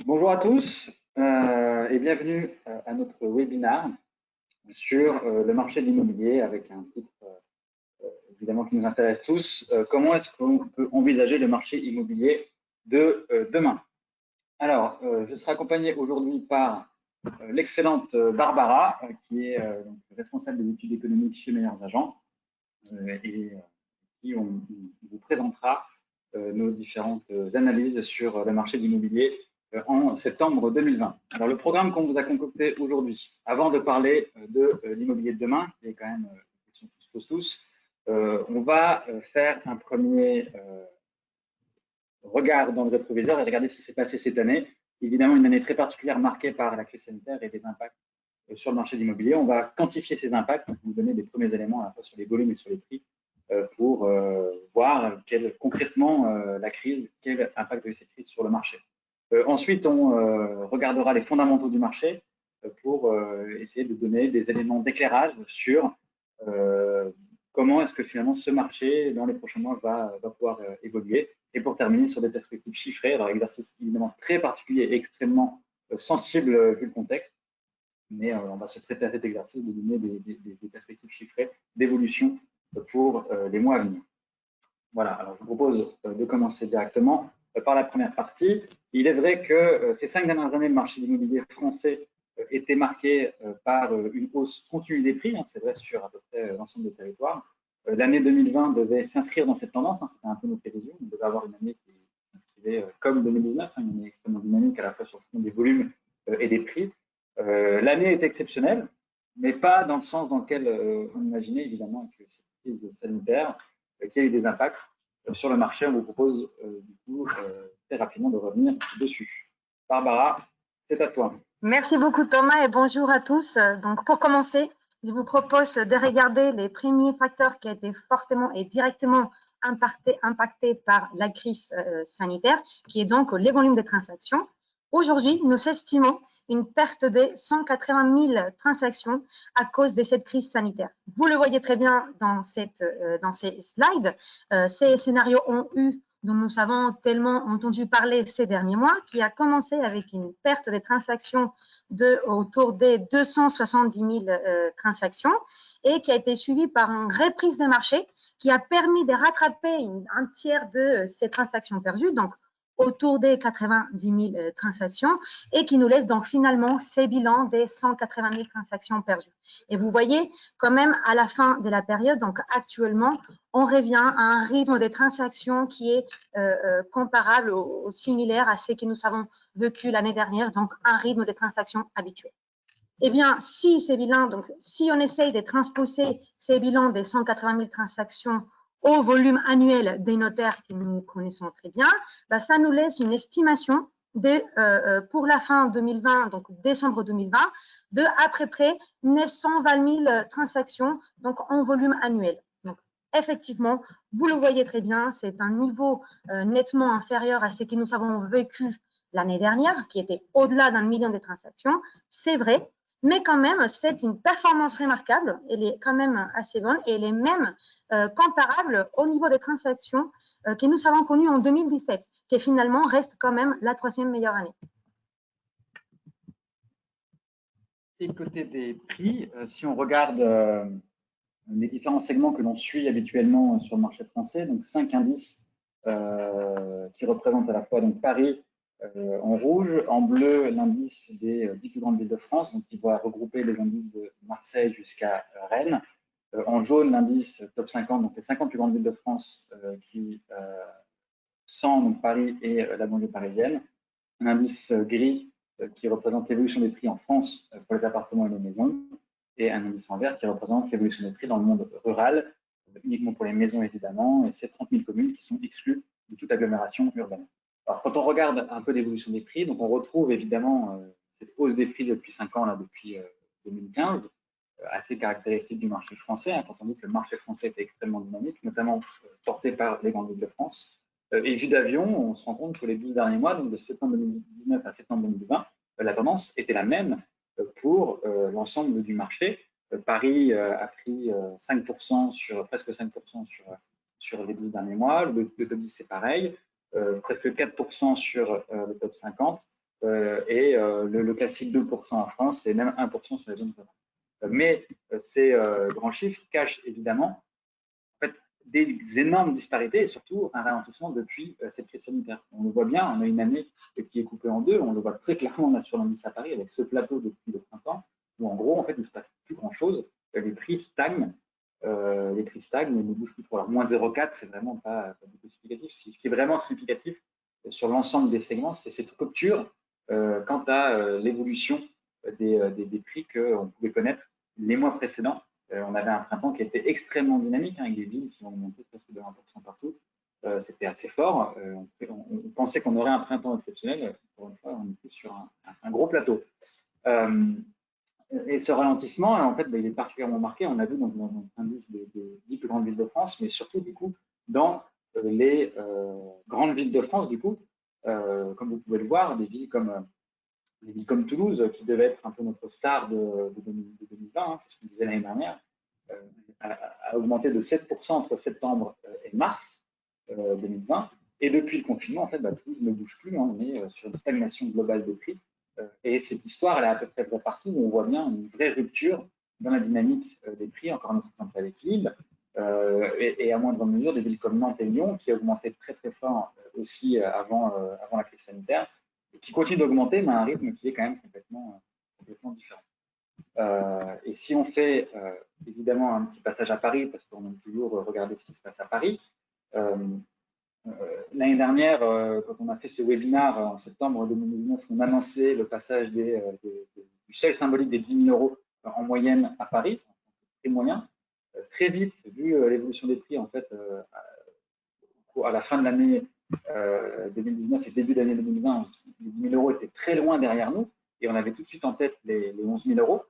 Bonjour à tous et bienvenue à notre webinaire sur le marché de l'immobilier avec un titre évidemment qui nous intéresse tous. Comment est-ce qu'on peut envisager le marché immobilier de demain? Alors, je serai accompagné aujourd'hui par l'excellente Barbara qui est responsable des études économiques chez Meilleurs Agents et qui vous présentera nos différentes analyses sur le marché de l'immobilier en septembre 2020. Alors, le programme qu'on vous a concocté aujourd'hui, avant de parler de l'immobilier de demain, qui est quand même une question qui se pose tous, on va faire un premier regard dans le rétroviseur et regarder ce qui s'est passé cette année. Évidemment, une année très particulière marquée par la crise sanitaire et des impacts sur le marché de l'immobilier. On va quantifier ces impacts, vous donner des premiers éléments à la fois sur les volumes et sur les prix pour voir concrètement la crise, quel impact a eu cette crise sur le marché. Ensuite, on regardera les fondamentaux du marché pour essayer de donner des éléments d'éclairage sur comment est-ce que finalement ce marché, dans les prochains mois, va pouvoir évoluer. Et pour terminer sur des perspectives chiffrées, alors exercice évidemment très particulier et extrêmement sensible vu le contexte, mais on va se prêter à cet exercice de donner des perspectives chiffrées d'évolution pour les mois à venir. Voilà, alors je vous propose de commencer directement par la première partie. Il est vrai que ces 5 dernières années, le marché de l'immobilier français était marqué par une hausse continue des prix, c'est vrai sur à peu près l'ensemble des territoires. L'année 2020 devait s'inscrire dans cette tendance, c'était un peu notre prévision, on devait avoir une année qui s'inscrivait comme 2019, une année extrêmement dynamique à la fois sur le front des volumes et des prix. L'année est exceptionnelle, mais pas dans le sens dans lequel on imaginait évidemment que cette crise sanitaire qui a eu des impacts sur le marché. On vous propose du coup très rapidement de revenir dessus. Barbara, c'est à toi. Merci beaucoup Thomas et bonjour à tous. Donc pour commencer, je vous propose de regarder les premiers facteurs qui ont été fortement et directement impactés par la crise sanitaire, qui est donc les volumes de transactions. Aujourd'hui, nous estimons une perte de 180 000 transactions à cause de cette crise sanitaire. Vous le voyez très bien dans ces slides. Ces scénarios dont nous avons tellement entendu parler ces derniers mois, qui a commencé avec une perte des transactions autour des 270 000 transactions et qui a été suivie par une reprise des marchés qui a permis de rattraper un tiers de ces transactions perdues, donc autour des 90 000 transactions, et qui nous laisse donc finalement ces bilans des 180 000 transactions perdues. Et vous voyez quand même à la fin de la période, donc actuellement, on revient à un rythme de transactions qui est comparable ou similaire à ce que nous avons vécu l'année dernière, donc un rythme de transactions habituel. Eh bien, si ces bilans, donc si on essaye de transposer ces bilans des 180 000 transactions au volume annuel des notaires que nous connaissons très bien, ça nous laisse une estimation pour la fin 2020, donc décembre 2020, de à peu près 920 000 transactions donc en volume annuel. Donc, effectivement, vous le voyez très bien, c'est un niveau nettement inférieur à ce que nous avons vécu l'année dernière, qui était au-delà d'1 million de transactions. C'est vrai, mais quand même, c'est une performance remarquable. Elle est quand même assez bonne et elle est même comparable au niveau des transactions que nous avons connues en 2017, qui finalement reste quand même la 3e meilleure année. Et côté des prix, si on regarde les différents segments que l'on suit habituellement sur le marché français, donc 5 indices qui représentent à la fois donc Paris en rouge, en bleu l'indice des 10 plus grandes villes de France, donc qui va regrouper les indices de Marseille jusqu'à Rennes, en jaune l'indice top 50, donc les 50 plus grandes villes de France qui sont donc Paris et la banlieue parisienne, un indice gris qui représente l'évolution des prix en France pour les appartements et les maisons, et un indice en vert qui représente l'évolution des prix dans le monde rural, uniquement pour les maisons évidemment, et ces 30 000 communes qui sont exclues de toute agglomération urbaine. Alors, quand on regarde un peu l'évolution des prix, donc on retrouve évidemment cette hausse des prix depuis 5 ans, là, depuis 2015, assez caractéristique du marché français, quand on dit que le marché français était extrêmement dynamique, notamment porté par les grandes villes de France. Et vue d'avion, on se rend compte que les 12 derniers mois, donc de septembre 2019 à septembre 2020, la tendance était la même pour l'ensemble du marché. Paris a pris 5% presque 5% sur les 12 derniers mois. Le top 10, c'est pareil. Presque 4% sur le top 50. et le classique 2% en France et même 1% sur les zones rurales. Mais ces grands chiffres cachent évidemment en fait, des énormes disparités et surtout un ralentissement depuis cette crise sanitaire. On le voit bien, on a une année qui est coupée en deux, on le voit très clairement là sur l'indice à Paris avec ce plateau depuis le printemps où en gros, en fait, il ne se passe plus grand-chose, les prix stagnent, ne bougent plus trop. Alors, moins 0,4, c'est vraiment pas beaucoup significatif. Ce qui est vraiment significatif sur l'ensemble des segments, c'est cette rupture quant à l'évolution des prix qu'on pouvait connaître les mois précédents. On avait un printemps qui était extrêmement dynamique, avec des villes qui ont monté presque de 20% partout. C'était assez fort. On pensait qu'on aurait un printemps exceptionnel. Pour une fois, on est plus sur un gros plateau. Et ce ralentissement, en fait, il est particulièrement marqué. On a vu dans l'indice des 10 plus grandes villes de France, mais surtout, du coup, dans les grandes villes de France, du coup, comme vous pouvez le voir, des villes comme Toulouse, qui devait être un peu notre star de 2020, hein, c'est ce qu'on disait l'année dernière, a augmenté de 7% entre septembre et mars 2020. Et depuis le confinement, en fait, Toulouse ne bouge plus. On est sur une stagnation globale des prix. Et cette histoire, elle est à peu près partout où on voit bien une vraie rupture dans la dynamique des prix, encore un autre exemple avec Lille, et à moindre mesure des villes comme Nantes et Lyon, qui augmentaient très très fort aussi avant la crise sanitaire, et qui continuent d'augmenter, mais à un rythme qui est quand même complètement différent. Et si on fait évidemment un petit passage à Paris, parce qu'on aime toujours regarder ce qui se passe à Paris, l'année dernière, quand on a fait ce webinaire en septembre 2019, on annonçait le passage du seuil symbolique des 10 000 euros en moyenne à Paris, très moyen. Très vite, vu l'évolution des prix, en fait, à la fin de l'année 2019 et début d'année 2020, les 10 000 euros étaient très loin derrière nous et on avait tout de suite en tête les 11 000 euros.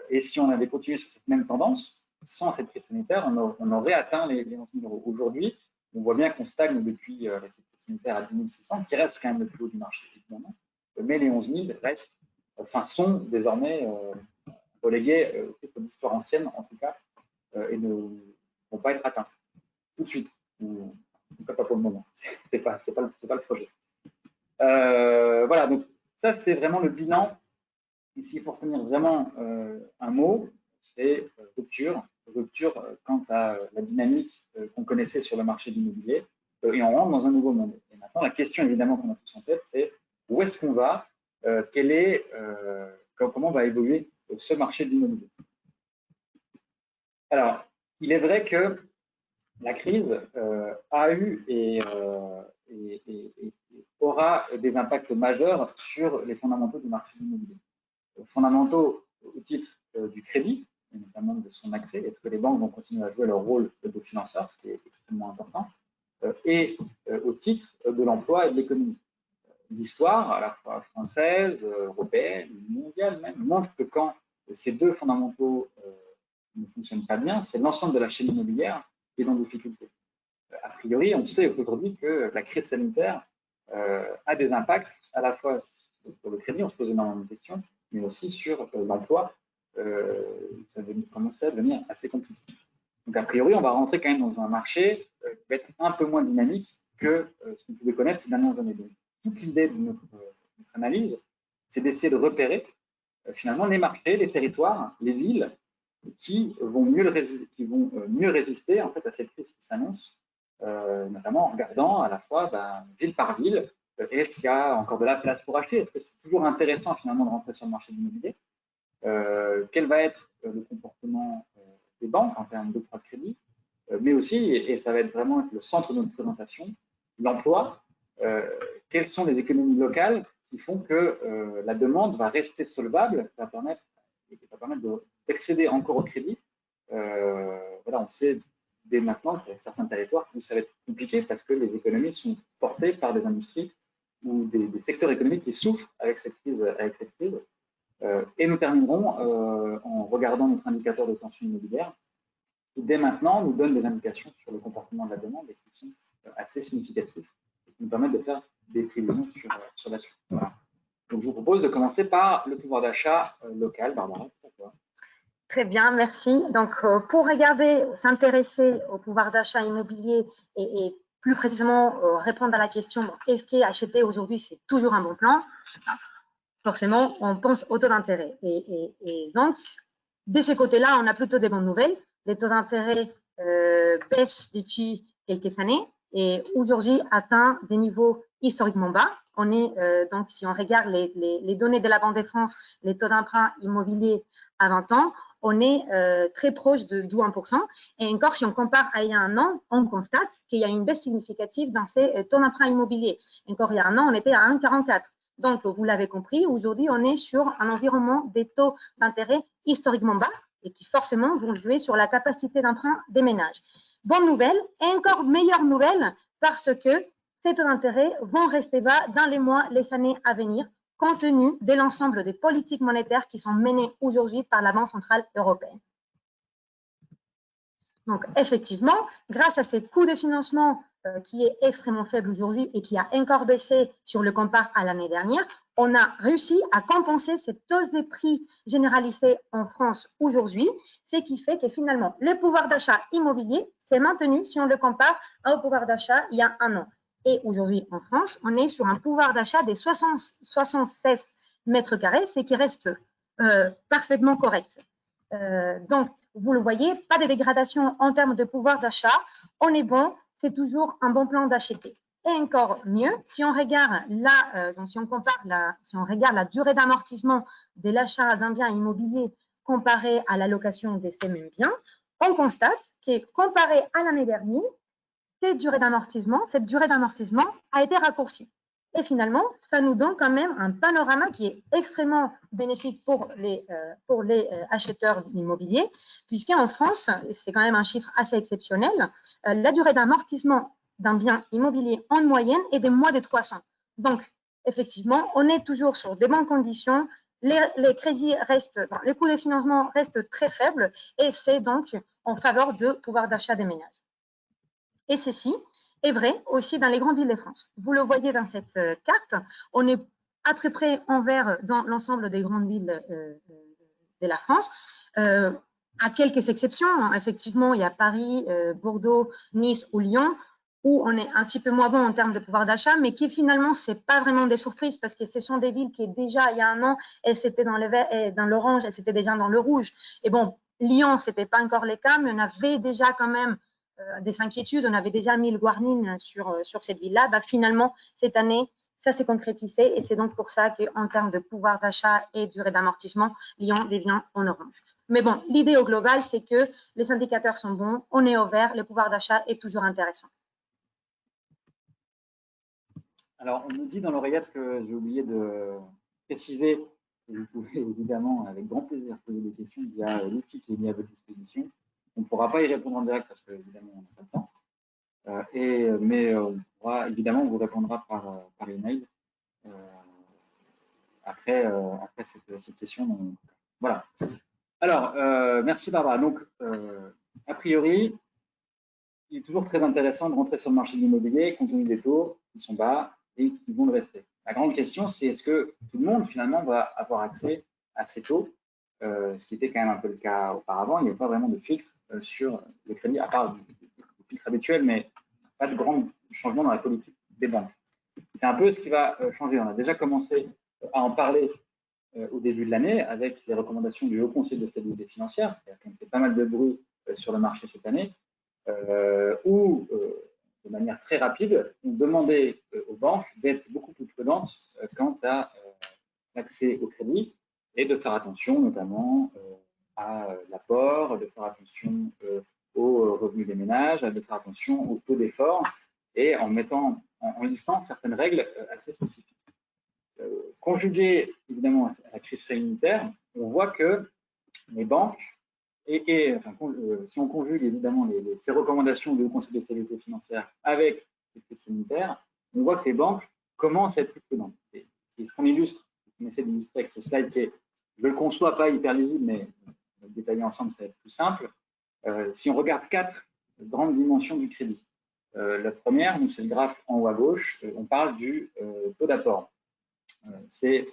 Et si on avait continué sur cette même tendance, sans cette crise sanitaire, on aurait atteint les 11 000 euros. Aujourd'hui, on voit bien qu'on stagne depuis cette crise sanitaire à 10 600, qui reste quand même le plus haut du marché, évidemment. Mais les 11 000 sont désormais relégués aux histoires anciennes, en tout cas, et ne vont pas être atteints tout de suite. En tout cas, pas pour le moment. C'est pas le projet. Voilà, donc ça, c'était vraiment le bilan. Et s'il faut retenir vraiment un mot, c'est rupture. Rupture quant à la dynamique qu'on connaissait sur le marché de l'immobilier. Et on rentre dans un nouveau monde. Et maintenant, la question évidemment qu'on a tous en tête, c'est où est-ce qu'on va, comment va évoluer ce marché de l'immobilier. Alors, il est vrai que la crise a eu et aura des impacts majeurs sur les fondamentaux du marché de l'immobilier. Fondamentaux au titre du crédit, et notamment de son accès. Est-ce que les banques vont continuer à jouer leur rôle de financeur, ce qui est extrêmement important, et au titre de l'emploi et de l'économie. L'histoire, à la fois française, européenne, mondiale même, montre que quand ces deux fondamentaux ne fonctionnent pas bien, c'est l'ensemble de la chaîne immobilière qui est en difficulté. A priori, on sait aujourd'hui que la crise sanitaire a des impacts à la fois sur le crédit, on se pose énormément de questions, mais aussi sur l'emploi. Ça commence à devenir assez compliqué. Donc, a priori, on va rentrer quand même dans un marché qui va être un peu moins dynamique que ce qu'on pouvait connaître ces dernières années. Donc, toute l'idée de notre analyse, c'est d'essayer de repérer finalement les marchés, les territoires, les villes qui vont mieux résister en fait, à cette crise qui s'annonce, notamment en regardant à la fois ville par ville, est-ce qu'il y a encore de la place pour acheter? Est-ce que c'est toujours intéressant finalement de rentrer sur le marché de l'immobilier? Quel va être le comportement des banques en termes d'octroi de crédit, mais aussi, et ça va être vraiment le centre de notre présentation, l'emploi. Quelles sont les économies locales qui font que la demande va rester solvable, va permettre d'accéder encore au crédit. Voilà, on sait dès maintenant qu'il y a certains territoires où ça va être compliqué parce que les économies sont portées par des industries ou des secteurs économiques qui souffrent avec cette crise. Et nous terminerons en regardant notre indicateur de tension immobilière qui, dès maintenant, nous donne des indications sur le comportement de la demande et qui sont assez significatifs et qui nous permettent de faire des prévisions sur la suite. Voilà. Donc, je vous propose de commencer par le pouvoir d'achat local. Barbara, c'est pour toi. Très bien, merci. Donc, pour regarder, s'intéresser au pouvoir d'achat immobilier et plus précisément répondre à la question est-ce qu'acheter aujourd'hui c'est toujours un bon plan? Forcément, on pense au taux d'intérêt. Et donc, de ce côté-là, on a plutôt des bonnes nouvelles. Les taux d'intérêt baissent depuis quelques années et aujourd'hui atteint des niveaux historiquement bas. On est donc, si on regarde les données de la Banque de France, les taux d'emprunt immobilier à 20 ans, on est très proche de 1%. Et encore, si on compare à il y a un an, on constate qu'il y a une baisse significative dans ces taux d'emprunt immobilier. Encore il y a un an, on était à 1,44. Donc, vous l'avez compris, aujourd'hui, on est sur un environnement des taux d'intérêt historiquement bas et qui forcément vont jouer sur la capacité d'emprunt des ménages. Bonne nouvelle et encore meilleure nouvelle parce que ces taux d'intérêt vont rester bas dans les mois, les années à venir, compte tenu de l'ensemble des politiques monétaires qui sont menées aujourd'hui par la Banque centrale européenne. Donc, effectivement, grâce à ces coûts de financement qui est extrêmement faible aujourd'hui et qui a encore baissé si on le compare à l'année dernière, on a réussi à compenser cette hausse des prix généralisée en France aujourd'hui, ce qui fait que finalement, le pouvoir d'achat immobilier s'est maintenu si on le compare au pouvoir d'achat il y a un an. Et aujourd'hui, en France, on est sur un pouvoir d'achat des 76 mètres carrés, ce qui reste parfaitement correct. Donc, vous le voyez, pas de dégradation en termes de pouvoir d'achat. On est bon, c'est toujours un bon plan d'acheter. Et encore mieux, si on regarde si on regarde la durée d'amortissement de l'achat d'un bien immobilier comparé à la location de ces mêmes biens, on constate que comparé à l'année dernière, cette durée d'amortissement a été raccourcie. Et finalement, ça nous donne quand même un panorama qui est extrêmement bénéfique pour les acheteurs immobiliers, puisqu'en France, c'est quand même un chiffre assez exceptionnel, la durée d'amortissement d'un bien immobilier en moyenne est de moins de 300. Donc, effectivement, on est toujours sur des bonnes conditions, les crédits restent, les coûts de financement restent très faibles et c'est donc en faveur de pouvoir d'achat des ménages. Et ceci est vrai aussi dans les grandes villes de France. Vous le voyez dans cette carte, on est à peu près en vert dans l'ensemble des grandes villes de la France, à quelques exceptions. Effectivement, il y a Paris, Bordeaux, Nice ou Lyon, où on est un petit peu moins bon en termes de pouvoir d'achat, mais qui finalement, ce n'est pas vraiment des surprises parce que ce sont des villes qui, déjà, il y a un an, elles étaient dans l'orange, elles étaient déjà dans le rouge. Et bon, Lyon, ce n'était pas encore le cas, mais on avait déjà quand même des inquiétudes. On avait déjà mis le warning sur cette ville-là. Bah, finalement, cette année, ça s'est concrétisé et c'est donc pour ça qu'en termes de pouvoir d'achat et durée d'amortissement, Lyon devient en orange. Mais bon, l'idée au global, c'est que les indicateurs sont bons, on est au vert, le pouvoir d'achat est toujours intéressant. Alors, on nous dit dans l'oreillette que j'ai oublié de préciser que vous pouvez évidemment, avec grand plaisir, poser des questions via l'outil qui est mis à votre disposition. On ne pourra pas y répondre en direct parce qu'évidemment, on n'a pas le temps. Mais on pourra, évidemment, on vous répondra par email après cette session. Donc, voilà. Alors, merci Barbara. Donc, a priori, il est toujours très intéressant de rentrer sur le marché de l'immobilier compte tenu des taux qui sont bas et qui vont le rester. La grande question, c'est est-ce que tout le monde, finalement, va avoir accès à ces taux, ce qui était quand même un peu le cas auparavant. Il n'y avait pas vraiment de filtre sur le crédit, à part du filtre habituel, mais pas de grand changement dans la politique des banques. C'est un peu ce qui va changer. On a déjà commencé à en parler au début de l'année avec les recommandations du Haut Conseil de stabilité financière, qui a fait pas mal de bruit sur le marché cette année, où, de manière très rapide, on demandait aux banques d'être beaucoup plus prudentes quant à l'accès au crédit et de faire attention notamment à l'apport, de faire attention aux revenus des ménages, de faire attention au taux d'effort et en listant certaines règles assez spécifiques. Conjugué évidemment à la crise sanitaire, on voit que les banques, si on conjugue évidemment ces recommandations du Conseil de stabilité financière avec les crises sanitaires, on voit que les banques commencent à être plus prudentes. C'est ce qu'on illustre, on essaie d'illustrer avec ce slide qui est, je le conçois pas hyper lisible, mais détailler ensemble, ça va être plus simple. Si on regarde 4 grandes dimensions du crédit, la première, c'est le graphe en haut à gauche, on parle du taux d'apport. C'est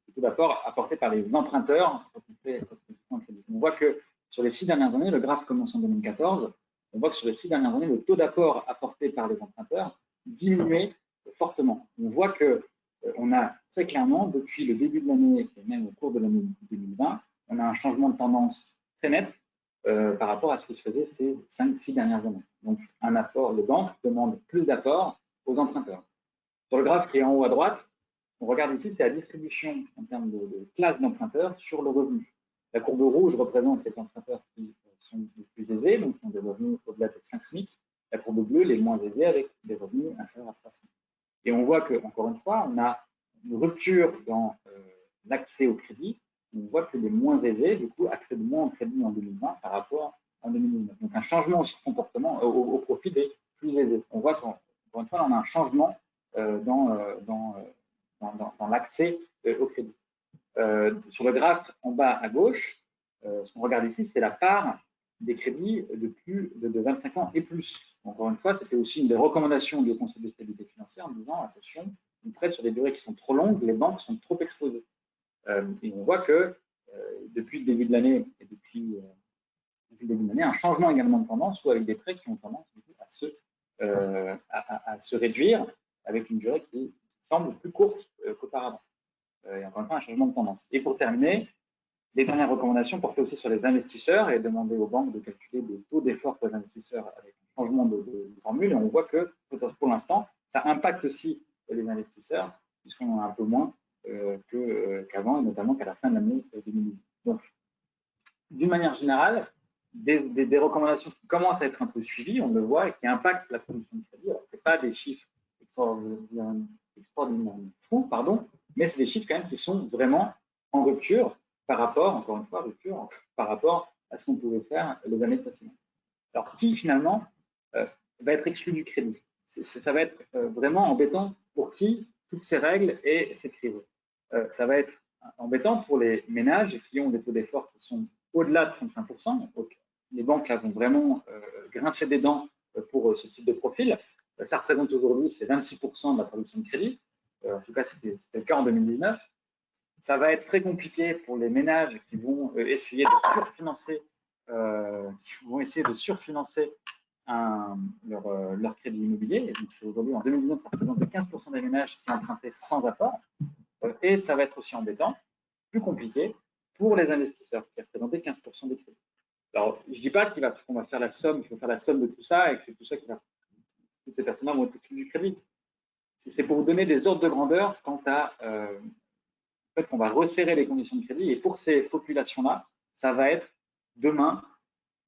le taux d'apport apporté par les emprunteurs quand on fait un crédit. On voit que sur les 6 dernières années, le graphe commence en 2014, on voit que sur les 6 dernières années, le taux d'apport apporté par les emprunteurs diminuait fortement. On voit qu'on a très clairement, depuis le début de l'année et même au cours de l'année 2020, on a un changement de tendance très net par rapport à ce qui se faisait ces 5-6 dernières années. Donc, un apport, les banques demandent plus d'apports aux emprunteurs. Sur le graphe qui est en haut à droite, on regarde ici, c'est la distribution en termes de classe d'emprunteurs sur le revenu. La courbe rouge représente les emprunteurs qui sont les plus aisés, donc qui ont des revenus au-delà de 5 SMIC. La courbe bleue, les moins aisés avec des revenus inférieurs à 3 SMIC. Et on voit qu'encore une fois, on a une rupture dans l'accès au crédit. On voit que les moins aisés, du coup, accèdent moins au crédit en 2020 par rapport à 2019. Donc, un changement aussi de comportement au profit des plus aisés. On voit qu'encore une fois, on a un changement dans l'accès au crédit. Sur le graphe en bas à gauche, ce qu'on regarde ici, c'est la part des crédits de plus de 25 ans et plus. Encore une fois, c'était aussi une des recommandations du Conseil de stabilité financière en disant attention, on prête sur des durées qui sont trop longues, les banques sont trop exposées. Et on voit que depuis le début de l'année et depuis le début de l'année, un changement également de tendance, ou avec des prêts qui ont tendance à se réduire avec une durée qui semble plus courte qu'auparavant. Et encore une fois, un changement de tendance. Et pour terminer, les dernières recommandations portaient aussi sur les investisseurs et demandaient aux banques de calculer des taux d'effort pour les investisseurs avec un changement de formule. Et on voit que pour l'instant, ça impacte aussi les investisseurs, puisqu'on en a un peu moins qu'avant, et notamment qu'à la fin de l'année 2018. Donc, d'une manière générale, des recommandations qui commencent à être un peu suivies, on le voit, et qui impactent la production de crédit. Alors, ce n'est pas des chiffres extraordinairement fous, mais c'est des chiffres quand même qui sont vraiment en rupture par rapport, encore une fois, par rapport à ce qu'on pouvait faire les années précédentes. Alors, qui finalement va être exclu du crédit? Ça va être vraiment embêtant pour qui toutes ces règles et ces crises. Ça va être embêtant pour les ménages qui ont des taux d'effort qui sont au-delà de 35%. Donc, les banques là, vont vraiment grincer des dents pour ce type de profil. Ça représente aujourd'hui, c'est 26% de la production de crédit. En tout cas, c'était le cas en 2019. Ça va être très compliqué pour les ménages qui vont essayer de surfinancer leur crédit immobilier. Aujourd'hui, en 2019, ça représente 15% des ménages qui empruntaient sans apport. Et ça va être aussi embêtant, plus compliqué, pour les investisseurs qui représentaient 15% des crédits. Alors, je ne dis pas qu'on va faire la somme, qu'il faut faire la somme de tout ça et que c'est tout ça qui va. Toutes ces personnes-là vont être exclues du crédit. C'est pour vous donner des ordres de grandeur quant à fait qu'on va resserrer les conditions de crédit. Et pour ces populations-là, ça va être demain,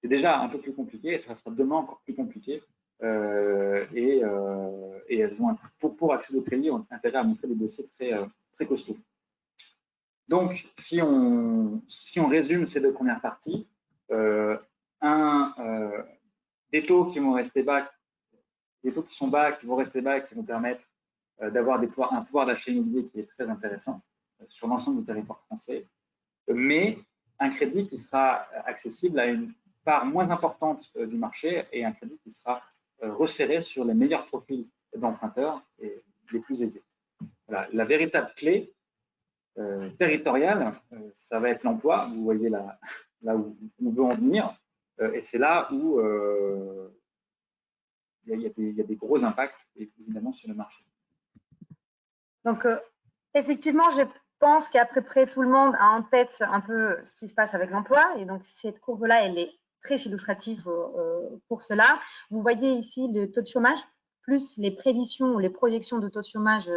c'est déjà un peu plus compliqué, et ça sera demain encore plus compliqué. Et elles ont, pour accéder au crédit, ont intérêt à montrer des dossiers très costauds. Donc, si on résume ces deux premières parties, des taux qui vont rester bas, des taux qui sont bas, qui vont rester bas, qui vont permettre d'avoir un pouvoir d'achat immobilier qui est très intéressant sur l'ensemble du territoire français, mais un crédit qui sera accessible à une part moins importante du marché et un crédit qui sera resserré sur les meilleurs profils d'emprunteurs et les plus aisés. Voilà. La véritable clé territoriale, ça va être l'emploi. Vous voyez là où on veut en venir, et c'est là où il y a des gros impacts, évidemment, sur le marché. Donc, effectivement, je pense qu'à peu près tout le monde a en tête un peu ce qui se passe avec l'emploi. Et donc, cette courbe-là, elle est très illustrative pour cela. Vous voyez ici le taux de chômage, plus les prévisions ou les projections de taux de chômage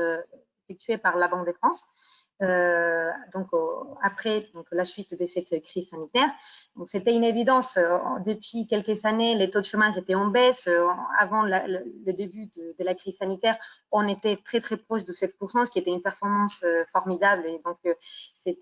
effectuées par la Banque de France. Après la suite de cette crise sanitaire. Donc, c'était une évidence. Depuis quelques années, les taux de chômage étaient en baisse. Avant le début de la crise sanitaire, on était très proche de 7%, ce qui était une performance formidable. Et donc, c'est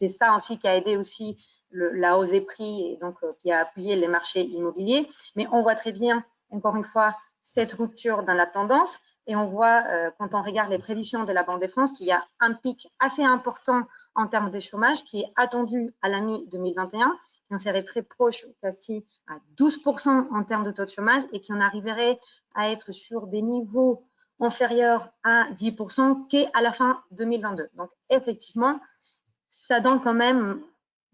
ça aussi qui a aidé aussi la hausse des prix et donc qui a appuyé les marchés immobiliers. Mais on voit très bien, encore une fois, cette rupture dans la tendance. Et on voit, quand on regarde les prévisions de la Banque de France, qu'il y a un pic assez important en termes de chômage qui est attendu à la mi-2021, qui en serait très proche, quasi à 12% en termes de taux de chômage et qui en arriverait à être sur des niveaux inférieurs à 10% qu'à la fin 2022. Donc, effectivement, ça donne quand même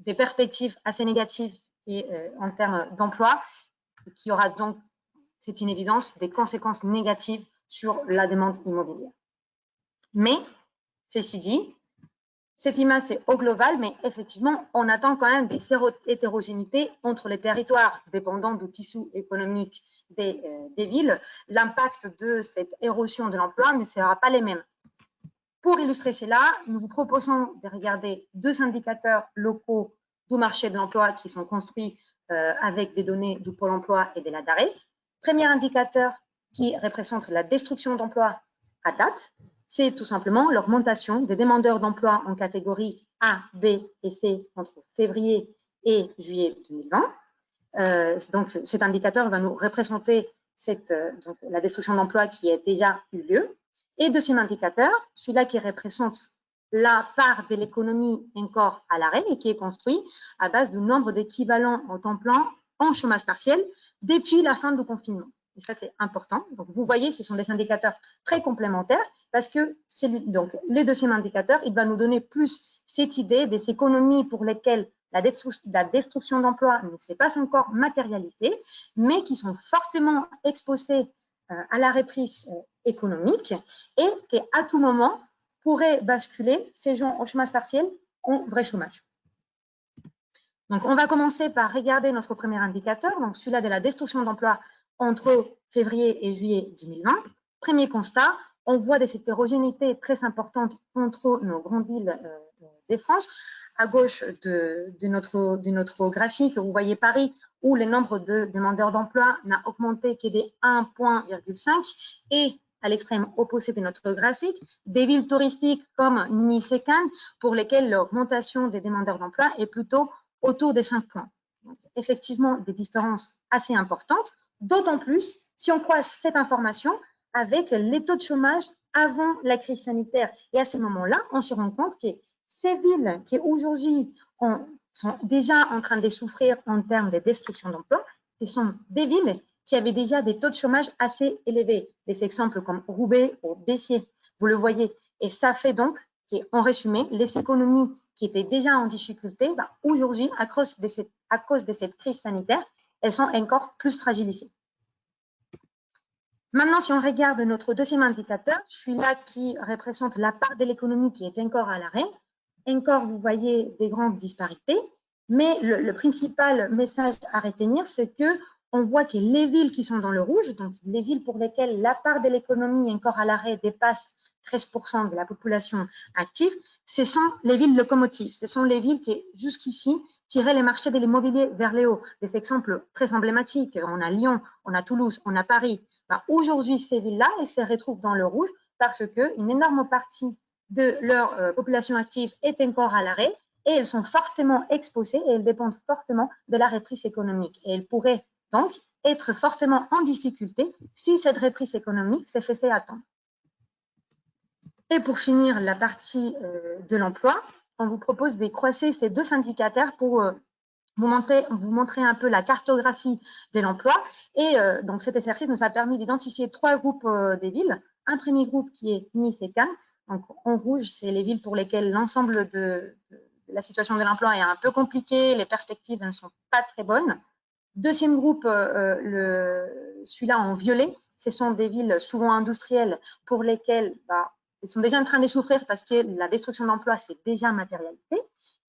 des perspectives assez négatives et, en termes d'emploi. qui aura donc, c'est une évidence, des conséquences négatives sur la demande immobilière. Mais, ceci dit, cette image, c'est au global, mais effectivement, on attend quand même des hétérogénéités entre les territoires dépendant du tissu économique des villes. L'impact de cette érosion de l'emploi ne sera pas les mêmes. Pour illustrer cela, nous vous proposons de regarder deux indicateurs locaux du marché de l'emploi qui sont construits avec des données du Pôle emploi et de la DARES. Premier indicateur qui représente la destruction d'emplois à date, c'est tout simplement l'augmentation des demandeurs d'emploi en catégorie A, B et C entre février et juillet 2020. Donc, cet indicateur va nous représenter donc, la destruction d'emplois qui a déjà eu lieu. Et deuxième indicateur, celui-là qui représente la part de l'économie encore à l'arrêt et qui est construit à base du nombre d'équivalents en temps plein en chômage partiel depuis la fin du confinement. Et ça, c'est important. Donc, vous voyez, ce sont des indicateurs très complémentaires parce que donc, le deuxième indicateur, il va nous donner plus cette idée des économies pour lesquelles la destruction d'emplois ne s'est pas encore matérialisée, mais qui sont fortement exposées à la reprise économique et qui, à tout moment, pourraient basculer ces gens au chômage partiel en vrai chômage. Donc, on va commencer par regarder notre premier indicateur, donc celui-là de la destruction d'emplois entre février et juillet 2020. Premier constat, on voit des hétérogénéités très importantes entre nos grandes villes de France. À gauche de notre graphique, vous voyez Paris, où le nombre de demandeurs d'emploi n'a augmenté que de 1,5 et à l'extrême opposé de notre graphique, des villes touristiques comme Nice et Cannes, pour lesquelles l'augmentation des demandeurs d'emploi est plutôt autour des 5 points. Donc, effectivement, des différences assez importantes, d'autant plus si on croise cette information avec les taux de chômage avant la crise sanitaire. Et à ce moment-là, on se rend compte que ces villes qui aujourd'hui sont déjà en train de souffrir en termes de destruction d'emplois, ce sont des villes qui avaient déjà des taux de chômage assez élevés. Des exemples comme Roubaix ou Béziers, vous le voyez. Et ça fait donc qu'en résumé, les économies qui étaient déjà en difficulté, aujourd'hui, à cause de cette crise sanitaire, elles sont encore plus fragilisées. Maintenant, si on regarde notre deuxième indicateur, celui-là qui représente la part de l'économie qui est encore à l'arrêt, encore, vous voyez des grandes disparités, mais le principal message à retenir, c'est que on voit que les villes qui sont dans le rouge, donc les villes pour lesquelles la part de l'économie encore à l'arrêt dépasse 13% de la population active, ce sont les villes locomotives. Ce sont les villes qui, jusqu'ici, tiraient les marchés de l'immobilier vers le haut. Des exemples très emblématiques, on a Lyon, on a Toulouse, on a Paris. Aujourd'hui, ces villes-là, elles se retrouvent dans le rouge parce qu'une énorme partie de leur population active est encore à l'arrêt et elles sont fortement exposées et elles dépendent fortement de la reprise économique. Et elles pourraient donc être fortement en difficulté si cette reprise économique se faisait attendre. Et pour finir la partie de l'emploi, on vous propose de croiser ces deux indicateurs pour vous montrer un peu la cartographie de l'emploi. Et donc cet exercice nous a permis d'identifier 3 groupes des villes. Un premier groupe qui est Nice et Cannes. Donc en rouge, c'est les villes pour lesquelles l'ensemble de la situation de l'emploi est un peu compliquée, les perspectives ne sont pas très bonnes. Deuxième groupe, celui-là en violet, ce sont des villes souvent industrielles pour lesquelles elles sont déjà en train de souffrir parce que la destruction d'emplois s'est déjà matérialisée.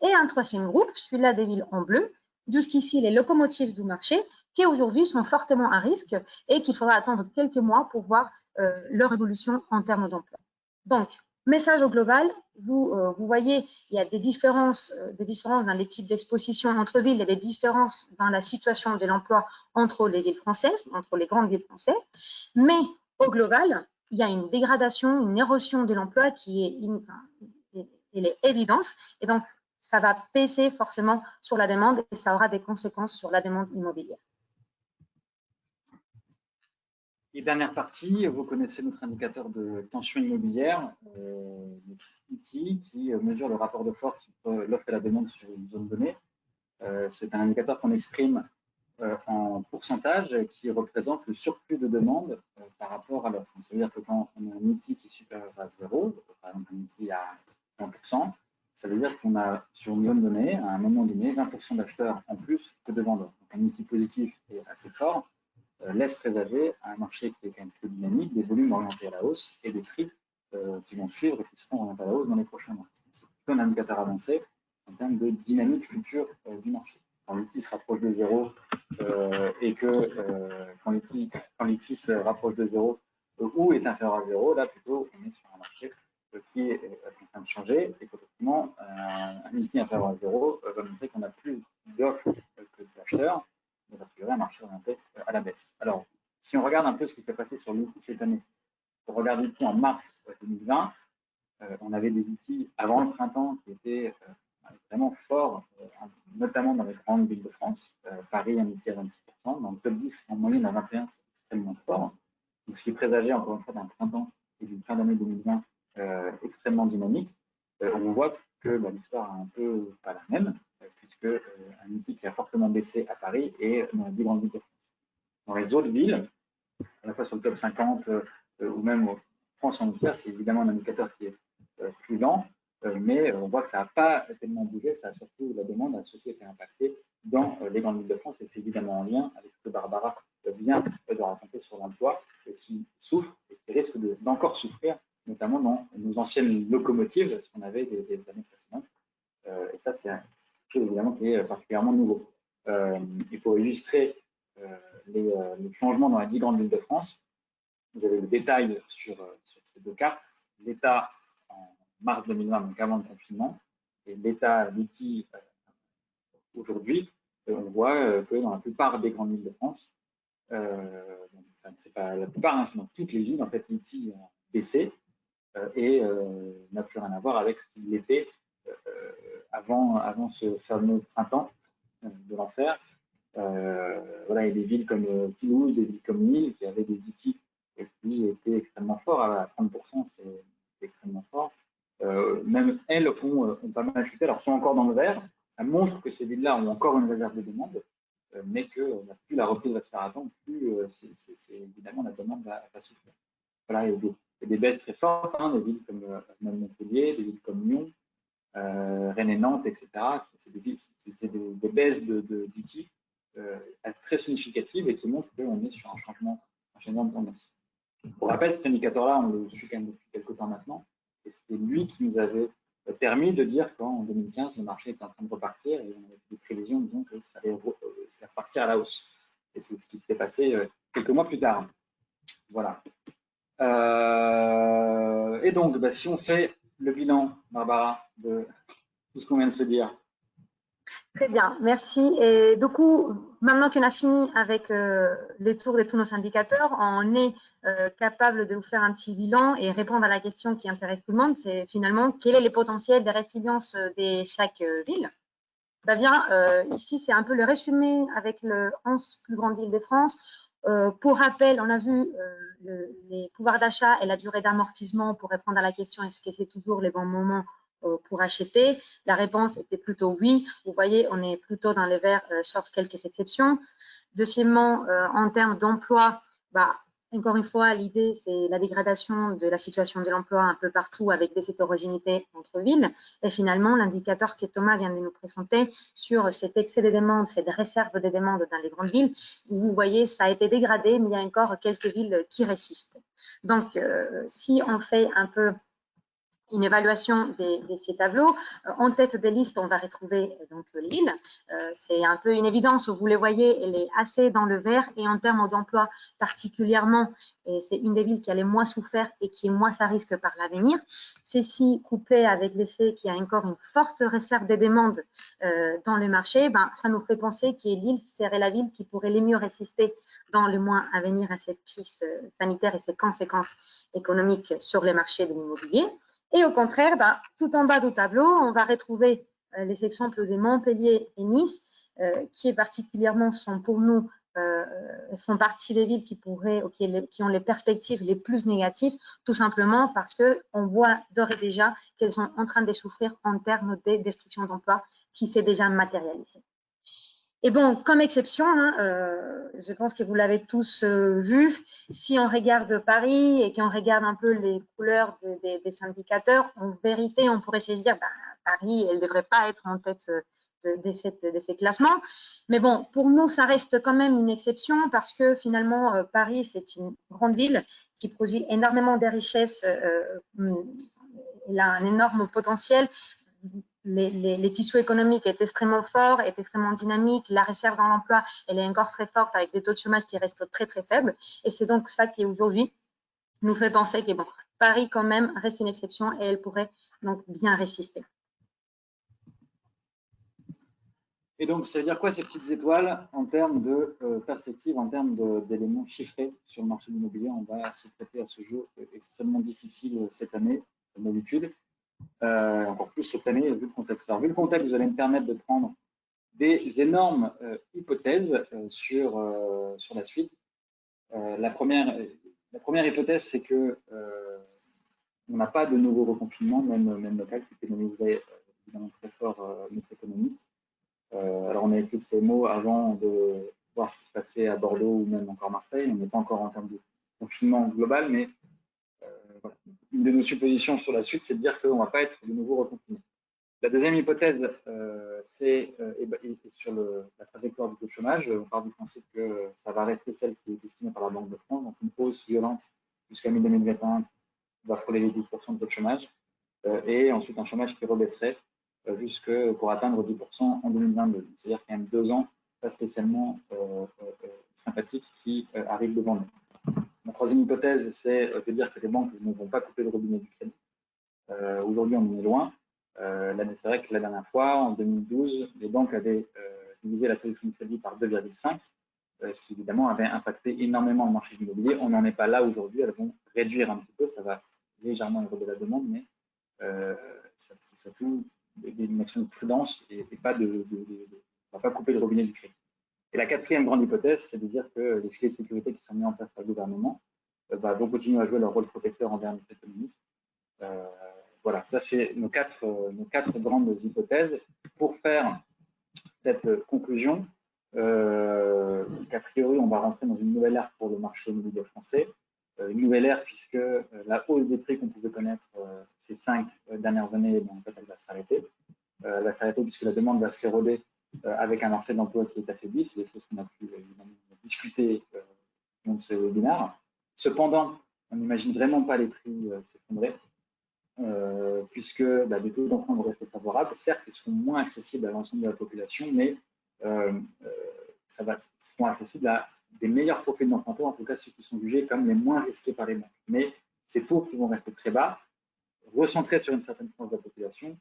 Et un troisième groupe, celui-là des villes en bleu, jusqu'ici les locomotives du marché, qui aujourd'hui sont fortement à risque et qu'il faudra attendre quelques mois pour voir leur évolution en termes d'emploi. Donc, message au global, vous voyez, il y a des différences dans les types d'exposition entre villes et des différences dans la situation de l'emploi entre les villes françaises, entre les grandes villes françaises. Mais au global, il y a une dégradation, une érosion de l'emploi qui est évidente. Et donc, ça va peser forcément sur la demande et ça aura des conséquences sur la demande immobilière. Et dernière partie, vous connaissez notre indicateur de tension immobilière, notre outil qui mesure le rapport de force entre l'offre et la demande sur une zone donnée. C'est un indicateur qu'on exprime en pourcentage qui représente le surplus de demande par rapport à l'offre. C'est-à-dire que quand on a un outil qui est supérieur à 0, par exemple un outil à 1%, Ça veut dire qu'on a, sur une zone donnée, à un moment donné, 20% d'acheteurs en plus que de vendeurs. Donc, un outil positif et assez fort laisse présager un marché qui est quand même plus dynamique, des volumes orientés à la hausse et des prix qui vont suivre et qui seront orientés à la hausse dans les prochains mois. C'est plutôt un indicateur avancé en termes de dynamique future du marché. Quand l'outil se rapproche de zéro et que quand l'outil se rapproche de zéro ou est inférieur à zéro, là plutôt on est sur un marché qui est en train de changer et qu'effectivement un outil inférieur à zéro va montrer qu'on a plus d'offres que d'acheteurs, mais a priori un marché orienté à la baisse. Alors, si on regarde un peu ce qui s'est passé sur l'outil cette année, on regarde l'outil en mars 2020, on avait des outils avant le printemps qui étaient vraiment forts, notamment dans les grandes villes de France. Paris, un outil à 26%, dans le top 10 en moyenne à 21%, c'est extrêmement fort. Donc, ce qui présageait encore une fois d'un printemps et d'une fin d'année 2020 extrêmement dynamique. On voit que l'histoire est un peu pas la même, puisque un outil qui a fortement baissé à Paris et dans les 10 grandes villes de France. Dans les autres villes, à la fois sur le top 50 ou même France entière, c'est évidemment un indicateur qui est plus lent, mais on voit que ça n'a pas tellement bougé, ça a surtout, la demande a surtout été impactée dans les grandes villes de France, et c'est évidemment en lien avec ce que Barbara vient de raconter sur l'emploi, qui souffre et qui risque d'encore souffrir, notamment dans nos anciennes locomotives, ce qu'on avait des années précédentes. Et ça, c'est quelque chose évidemment qui est particulièrement nouveau. Et pour illustrer les changements dans les 10 grandes villes de France, vous avez le détail sur ces deux cartes, l'état en mars 2020, donc avant le confinement, et l'état d'outils aujourd'hui. On voit que dans la plupart des grandes villes de France, c'est pas la plupart, hein, c'est dans toutes les villes, en fait, l'outil a baissé et n'a plus rien à voir avec ce qu'il était avant ce fameux printemps de l'enfer. Voilà, il y a des villes comme Toulouse, des villes comme Lille qui avaient des outils qui étaient extrêmement forts, à 30%, c'est extrêmement fort. Même elles ont pas mal chuté, alors sont encore dans le vert. Ça montre que ces villes-là ont encore une réserve de demande, mais que plus la reprise va se faire attendre, plus évidemment la demande va souffrir. Voilà, il y a des baisses très fortes, hein, des villes comme même Montpellier, des villes comme Lyon, Rennes et Nantes, etc. C'est des baisses d'outils très significatives et qui montrent qu'on est sur un changement de tendance. Pour rappel, cet indicateur-là, on le suit quand même depuis quelques temps maintenant, et c'était lui qui nous avait permis de dire qu'en 2015, le marché était en train de repartir et on avait des prévisions disant que ça allait repartir à la hausse. Et c'est ce qui s'est passé quelques mois plus tard. Voilà. Et donc, si on fait le bilan, Barbara, de tout ce qu'on vient de se dire. Très bien, merci. Et du coup, maintenant qu'on a fini avec les tours de tous nos indicateurs, on est capable de vous faire un petit bilan et répondre à la question qui intéresse tout le monde, c'est finalement quel est le potentiel de résilience de chaque ville. Ben bien, ici, c'est un peu le résumé avec les 11 plus grandes villes de France. Pour rappel, on a vu les pouvoirs d'achat et la durée d'amortissement pour répondre à la question est-ce que c'est toujours les bons moments pour acheter. La réponse était plutôt oui. Vous voyez, on est plutôt dans les verts, sauf quelques exceptions. Deuxièmement, en termes d'emploi, encore une fois, l'idée, c'est la dégradation de la situation de l'emploi un peu partout avec des hétérogénéités entre villes. Et finalement, l'indicateur que Thomas vient de nous présenter sur cet excès de demande, cette réserve de demande dans les grandes villes, vous voyez, ça a été dégradé, mais il y a encore quelques villes qui résistent. Donc, si on fait un peu une évaluation de ces tableaux. En tête des listes, on va retrouver donc Lille. C'est un peu une évidence, vous les voyez, elle est assez dans le vert et en termes d'emploi particulièrement, c'est une des villes qui a les moins souffert et qui est moins à risque par l'avenir. Ceci couplé avec l'effet qu'il y a encore une forte réserve des demandes dans le marché, ça nous fait penser que Lille serait la ville qui pourrait le mieux résister dans le mois à venir à cette crise sanitaire et ses conséquences économiques sur les marchés de l'immobilier. Et au contraire, tout en bas du tableau, on va retrouver les exemples de Montpellier et Nice, qui particulièrement sont pour nous, font partie des villes qui ont les perspectives les plus négatives, tout simplement parce qu'on voit d'ores et déjà qu'elles sont en train de souffrir en termes de destruction d'emplois qui s'est déjà matérialisée. Et bon, comme exception, je pense que vous l'avez tous vu, si on regarde Paris et qu'on regarde un peu les couleurs des indicateurs, en vérité, on pourrait se dire, Paris, elle ne devrait pas être en tête de ces classements. Mais bon, pour nous, ça reste quand même une exception parce que finalement, Paris, c'est une grande ville qui produit énormément de richesses. Il a un énorme potentiel. Les tissus économiques est extrêmement fort, est extrêmement dynamique. La réserve dans l'emploi, elle est encore très forte avec des taux de chômage qui restent très, très faibles. Et c'est donc ça qui, aujourd'hui, nous fait penser que bon, Paris, quand même, reste une exception et elle pourrait donc bien résister. Et donc, ça veut dire quoi ces petites étoiles en termes de perspective, en termes d'éléments chiffrés sur le marché de l'immobilier? On va se prêter à ce jeu extrêmement difficile cette année, comme d'habitude. Encore plus cette année, vu le contexte. Alors, vu le contexte, vous allez me permettre de prendre des énormes hypothèses sur la suite. La première hypothèse, c'est que on n'a pas de nouveau reconfinement, même local, qui pénaliserait évidemment très fort notre économie. Alors, on a écrit ces mots avant de voir ce qui se passait à Bordeaux ou même encore Marseille. On n'est pas encore en termes de confinement global, mais voilà. Une de nos suppositions sur la suite, c'est de dire qu'on ne va pas être de nouveau reconfiné. La deuxième hypothèse, c'est sur la trajectoire du taux de chômage. On part du principe que ça va rester celle qui est estimée par la Banque de France, donc une hausse violente jusqu'à mi-2021 qui va frôler les 12% de taux de chômage, et ensuite un chômage qui rebaisserait pour atteindre 10% en 2022. C'est-à-dire qu'il y a même 2 ans pas spécialement sympathiques qui arrivent devant nous. La troisième hypothèse, c'est de dire que les banques ne vont pas couper le robinet du crédit. Aujourd'hui, on en est loin. C'est vrai que la dernière fois, en 2012, les banques avaient divisé la production de crédit par 2,5, ce qui évidemment avait impacté énormément le marché de l'immobilier. On n'en est pas là aujourd'hui. Elles vont réduire un petit peu. Ça va légèrement éroder la demande, mais c'est surtout une action de prudence et pas on ne va pas couper le robinet du crédit. Et la quatrième grande hypothèse, c'est de dire que les filets de sécurité qui sont mis en place par le gouvernement vont continuer à jouer leur rôle protecteur envers notre économie. Voilà, ça c'est nos quatre grandes hypothèses. Pour faire cette conclusion, qu'a priori on va rentrer dans une nouvelle ère pour le marché immobilier français. Une nouvelle ère puisque la hausse des prix qu'on pouvait connaître ces 5 dernières années, en fait, elle va s'arrêter. Elle va s'arrêter puisque la demande va s'éroder avec un marché de l'emploi qui est affaibli. C'est des choses qu'on a pu discuter dans ce webinaire. Cependant, on n'imagine vraiment pas les prix s'effondrer. Puisque les taux d'emprunt vont rester favorables. Certes, ils seront moins accessibles à l'ensemble de la population, mais ils seront accessibles à des meilleurs profils d'emprunteurs, en tout cas ceux qui sont jugés comme les moins risqués par les banques. Mais ces taux qui vont rester très bas, recentrés sur une certaine frange de la population,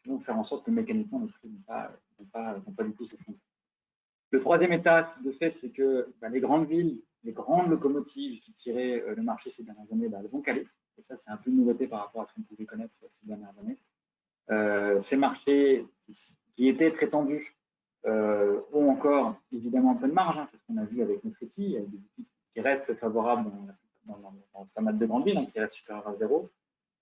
vont faire en sorte que mécaniquement, les prix ne vont pas du tout s'effondrer. Le troisième état de fait, c'est que les grandes villes, les grandes locomotives qui tiraient le marché ces dernières années, elles vont caler. Et ça, c'est un peu une nouveauté par rapport à ce qu'on pouvait connaître ces dernières années. Ces marchés qui étaient très tendus ont encore évidemment un peu de marge. C'est ce qu'on a vu avec Nutretti. Il y a des outils qui restent favorables dans pas mal de grandes villes, qui restent supérieures à zéro.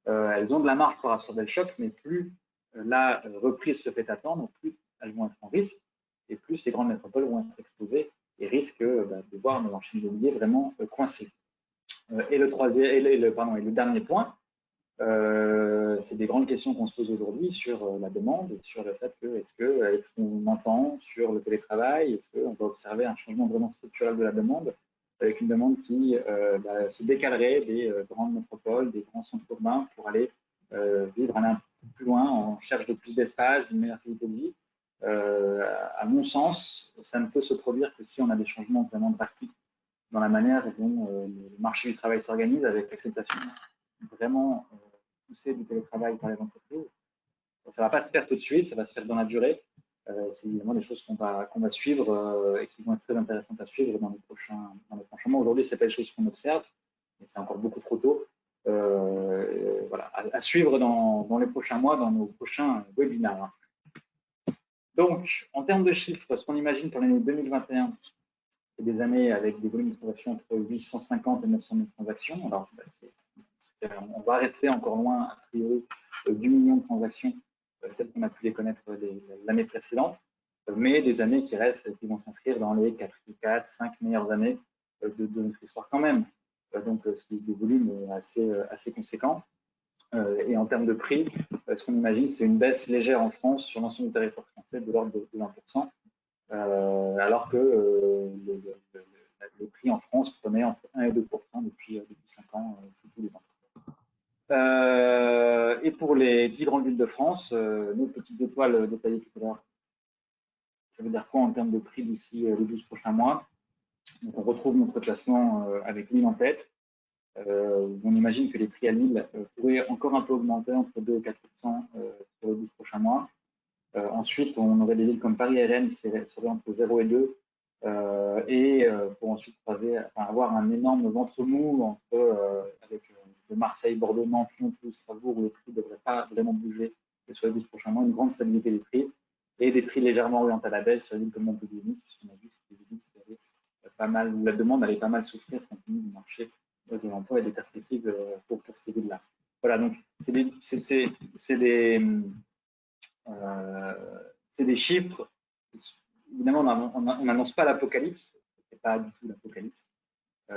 Elles ont de la marge pour absorber le choc, mais plus la reprise se fait attendre, plus elles vont être en risque et plus ces grandes métropoles vont être exposées et risquent de voir nos marchés immobiliers vraiment coincés. Et le dernier point, c'est des grandes questions qu'on se pose aujourd'hui sur la demande, sur le fait que est-ce qu'on entend sur le télétravail, est-ce qu'on va observer un changement vraiment structurel de la demande, avec une demande qui se décalerait des grandes métropoles, des grands centres urbains pour aller vivre un peu plus loin en recherche de plus d'espace, d'une meilleure qualité de vie. À mon sens, ça ne peut se produire que si on a des changements vraiment drastiques dans la manière dont le marché du travail s'organise, avec l'acceptation vraiment poussée du télétravail par les entreprises. Ça ne va pas se faire tout de suite, ça va se faire dans la durée. C'est évidemment des choses qu'on va suivre et qui vont être très intéressantes à suivre dans les prochains mois. Aujourd'hui, ce n'est pas des choses qu'on observe, mais c'est encore beaucoup trop tôt. Voilà, à suivre dans les prochains mois, dans nos prochains webinaires. Donc, en termes de chiffres, ce qu'on imagine pour l'année 2021, c'est des années avec des volumes de transactions entre 850 et 900 000 transactions. Alors, on va rester encore loin, a priori, du million de transactions telles qu'on a pu les connaître l'année précédente, mais des années qui vont s'inscrire dans les 4, 5 meilleures années de notre histoire quand même. Donc, ce qui est des volumes assez conséquents. Et en termes de prix, ce qu'on imagine, c'est une baisse légère en France sur l'ensemble du territoire français de l'ordre de 20%, alors que le prix en France prenait entre 1 et 2% depuis 5 ans, tous les ans. Et pour les 10 grandes villes de France, nos petites étoiles détaillées tout à l'heure, ça veut dire quoi en termes de prix d'ici les 12 prochains mois? Donc on retrouve notre classement avec Lille en tête. On imagine que les prix à Lille pourraient encore un peu augmenter entre 2 et 4% sur les 12 prochains mois. Ensuite, on aurait des villes comme Paris et Rennes qui seraient entre 0 et 2, pour ensuite avoir un énorme ventre mou avec de Marseille, Bordeaux, Nantes, Lyon, Toulouse, Strasbourg, où le prix ne devrait pas vraiment bouger. Et sur les 12 prochains mois, une grande stabilité des prix et des prix légèrement orientés à la baisse sur les villes comme Montpellier, Nice, puisqu'on a vu que c'était des villes qui avaient pas mal, où la demande allait pas mal souffrir compte tenu du marché de l'emploi et des perspectives pour ces villes-là. Voilà, donc c'est des chiffres. Évidemment, on n'annonce pas l'apocalypse, c'est pas du tout l'apocalypse,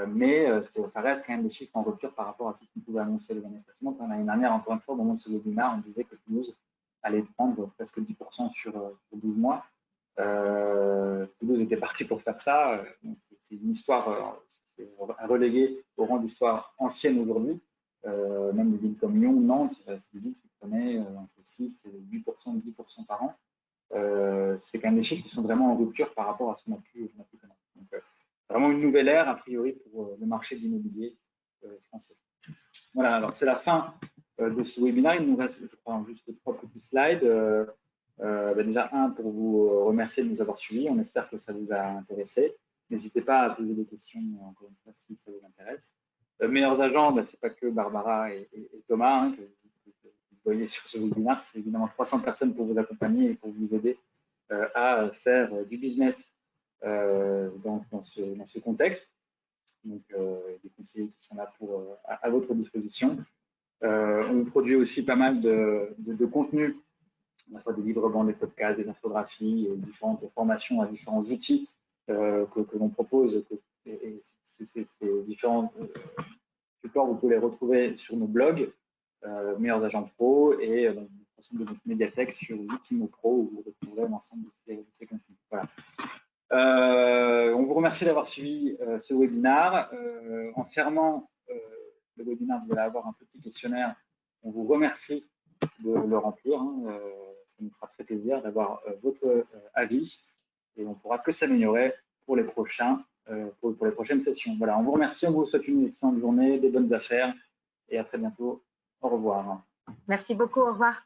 mais ça reste quand même des chiffres en rupture par rapport à tout ce qu'on pouvait annoncer l'année précédente. L'année dernière, encore une fois, au moment de ce webinaire, on disait que Toulouse allait prendre presque 10% sur 12 mois. Toulouse était parti pour faire ça. C'est une histoire reléguée au rang d'histoire ancienne aujourd'hui. Même des villes comme Lyon, Nantes, c'est des villes qui prenaient entre 6 et 8%, 10% par an. C'est quand même des chiffres qui sont vraiment en rupture par rapport à ce qu'on a pu connaître. Donc, vraiment une nouvelle ère, a priori, pour le marché de l'immobilier français. Voilà, alors c'est la fin de ce webinaire. Il nous reste, je crois, juste 3 petits slides. Déjà, pour vous remercier de nous avoir suivis. On espère que ça vous a intéressé. N'hésitez pas à poser des questions, encore une fois, si ça vous intéresse. Meilleurs agents, ce n'est pas que Barbara et Thomas que vous voyez sur ce webinaire. C'est évidemment 300 personnes pour vous accompagner et pour vous aider à faire du business dans ce contexte. Donc, des conseillers qui sont là à votre disposition. On produit aussi pas mal de contenu, à la fois des livres-bancs, des podcasts, des infographies, différentes formations à différents outils que l'on propose. Ces différents supports, vous pouvez les retrouver sur nos blogs, Meilleurs Agents Pro, et dans l'ensemble de notre médiathèque sur Wikimo Pro, où vous retrouverez l'ensemble de ces contenus. Voilà. On vous remercie d'avoir suivi ce webinaire. En fermant le webinaire, vous allez avoir un petit questionnaire. On vous remercie de le remplir. Ça nous fera très plaisir d'avoir votre avis et on ne pourra que s'améliorer pour les prochaines sessions. Voilà, on vous remercie, on vous souhaite une excellente journée, des bonnes affaires et à très bientôt. Au revoir. Merci beaucoup, au revoir.